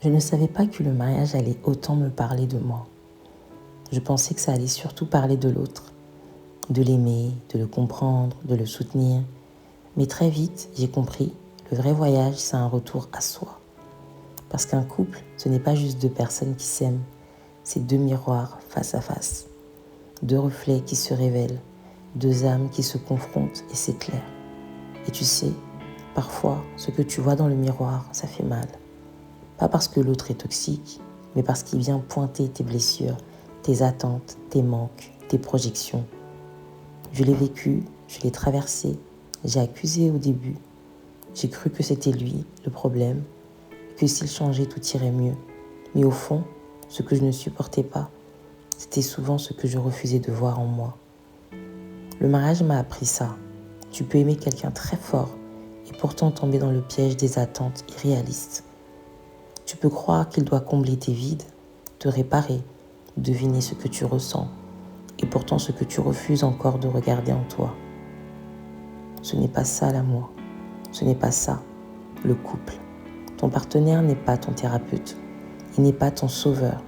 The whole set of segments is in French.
Je ne savais pas que le mariage allait autant me parler de moi. Je pensais que ça allait surtout parler de l'autre, de l'aimer, de le comprendre, de le soutenir. Mais très vite, j'ai compris, le vrai voyage, c'est un retour à soi. Parce qu'un couple, ce n'est pas juste deux personnes qui s'aiment, c'est deux miroirs face à face, deux reflets qui se révèlent, deux âmes qui se confrontent et s'éclairent. Et tu sais, parfois, ce que tu vois dans le miroir, ça fait mal. Pas parce que l'autre est toxique, mais parce qu'il vient pointer tes blessures, tes attentes, tes manques, tes projections. Je l'ai vécu, je l'ai traversé, j'ai accusé au début. J'ai cru que c'était lui, le problème, et que s'il changeait, tout irait mieux. Mais au fond, ce que je ne supportais pas, c'était souvent ce que je refusais de voir en moi. Le mariage m'a appris ça. Tu peux aimer quelqu'un très fort et pourtant tomber dans le piège des attentes irréalistes. Tu peux croire qu'il doit combler tes vides, te réparer, deviner ce que tu ressens, et pourtant ce que tu refuses encore de regarder en toi. Ce n'est pas ça l'amour, ce n'est pas ça, le couple. Ton partenaire n'est pas ton thérapeute, il n'est pas ton sauveur,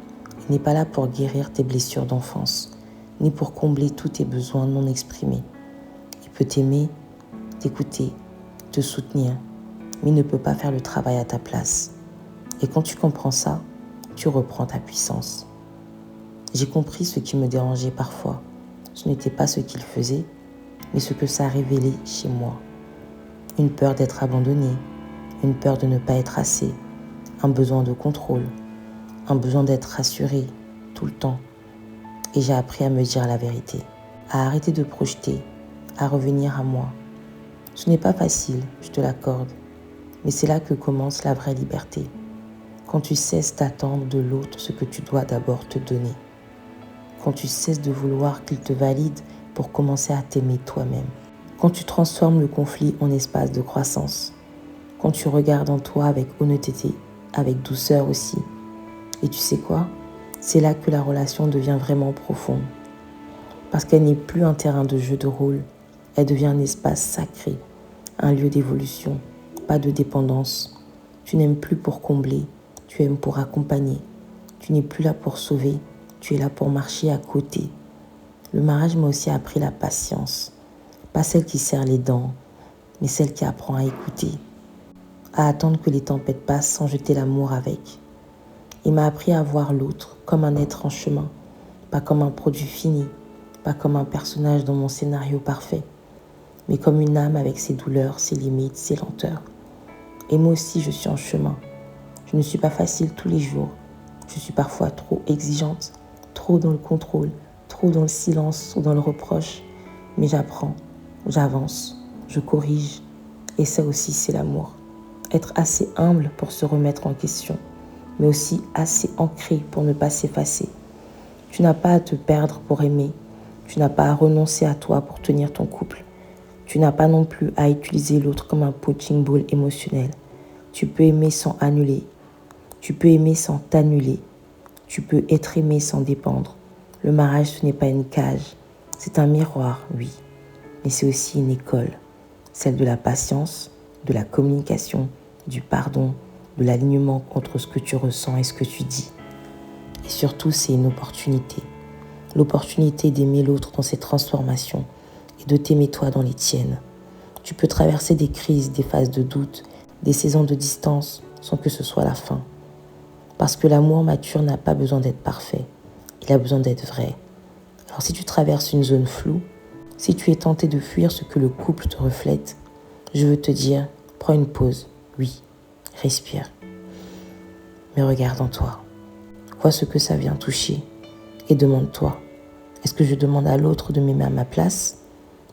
il n'est pas là pour guérir tes blessures d'enfance, ni pour combler tous tes besoins non exprimés. Il peut t'aimer, t'écouter, te soutenir, mais il ne peut pas faire le travail à ta place. Et quand tu comprends ça, tu reprends ta puissance. J'ai compris ce qui me dérangeait parfois. Ce n'était pas ce qu'il faisait, mais ce que ça révélait chez moi. Une peur d'être abandonnée, une peur de ne pas être assez, un besoin de contrôle, un besoin d'être rassurée tout le temps. Et j'ai appris à me dire la vérité, à arrêter de projeter, à revenir à moi. Ce n'est pas facile, je te l'accorde, mais c'est là que commence la vraie liberté. Quand tu cesses d'attendre de l'autre ce que tu dois d'abord te donner. Quand tu cesses de vouloir qu'il te valide pour commencer à t'aimer toi-même. Quand tu transformes le conflit en espace de croissance. Quand tu regardes en toi avec honnêteté, avec douceur aussi. Et tu sais quoi? C'est là que la relation devient vraiment profonde. Parce qu'elle n'est plus un terrain de jeu de rôle. Elle devient un espace sacré, un lieu d'évolution, pas de dépendance. Tu n'aimes plus pour combler, tu aimes pour accompagner. Tu n'es plus là pour sauver, tu es là pour marcher à côté. Le mariage m'a aussi appris la patience. Pas celle qui serre les dents, mais celle qui apprend à écouter. À attendre que les tempêtes passent sans jeter l'amour avec. Il m'a appris à voir l'autre comme un être en chemin, pas comme un produit fini, pas comme un personnage dans mon scénario parfait, mais comme une âme avec ses douleurs, ses limites, ses lenteurs. Et moi aussi, je suis en chemin. Je ne suis pas facile tous les jours. Je suis parfois trop exigeante, trop dans le contrôle, trop dans le silence ou dans le reproche. Mais j'apprends, j'avance, je corrige. Et ça aussi, c'est l'amour. Être assez humble pour se remettre en question, mais aussi assez ancré pour ne pas s'effacer. Tu n'as pas à te perdre pour aimer. Tu n'as pas à renoncer à toi pour tenir ton couple. Tu n'as pas non plus à utiliser l'autre comme un punching ball émotionnel. Tu peux aimer sans annuler. Tu peux aimer sans t'annuler. Tu peux être aimé sans dépendre. Le mariage, ce n'est pas une cage. C'est un miroir, oui. Mais c'est aussi une école. Celle de la patience, de la communication, du pardon, de l'alignement entre ce que tu ressens et ce que tu dis. Et surtout, c'est une opportunité. L'opportunité d'aimer l'autre dans ses transformations et de t'aimer toi dans les tiennes. Tu peux traverser des crises, des phases de doute, des saisons de distance sans que ce soit la fin. Parce que l'amour mature n'a pas besoin d'être parfait. Il a besoin d'être vrai. Alors si tu traverses une zone floue, si tu es tenté de fuir ce que le couple te reflète, je veux te dire, prends une pause. Oui, respire. Mais regarde en toi. Vois ce que ça vient toucher. Et demande-toi, est-ce que je demande à l'autre de m'aimer à ma place?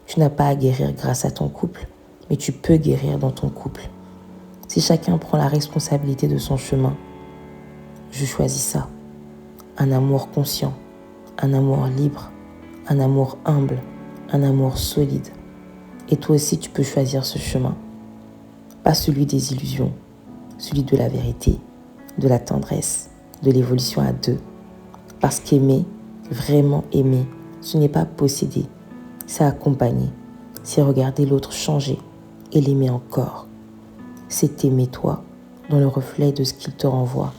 Tu n'as pas à guérir grâce à ton couple, mais tu peux guérir dans ton couple. Si chacun prend la responsabilité de son chemin, je choisis ça. Un amour conscient, un amour libre, un amour humble, un amour solide. Et toi aussi, tu peux choisir ce chemin. Pas celui des illusions, celui de la vérité, de la tendresse, de l'évolution à deux. Parce qu'aimer, vraiment aimer, ce n'est pas posséder, c'est accompagner, c'est regarder l'autre changer et l'aimer encore. C'est t'aimer toi dans le reflet de ce qu'il te renvoie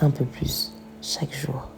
un peu plus chaque jour.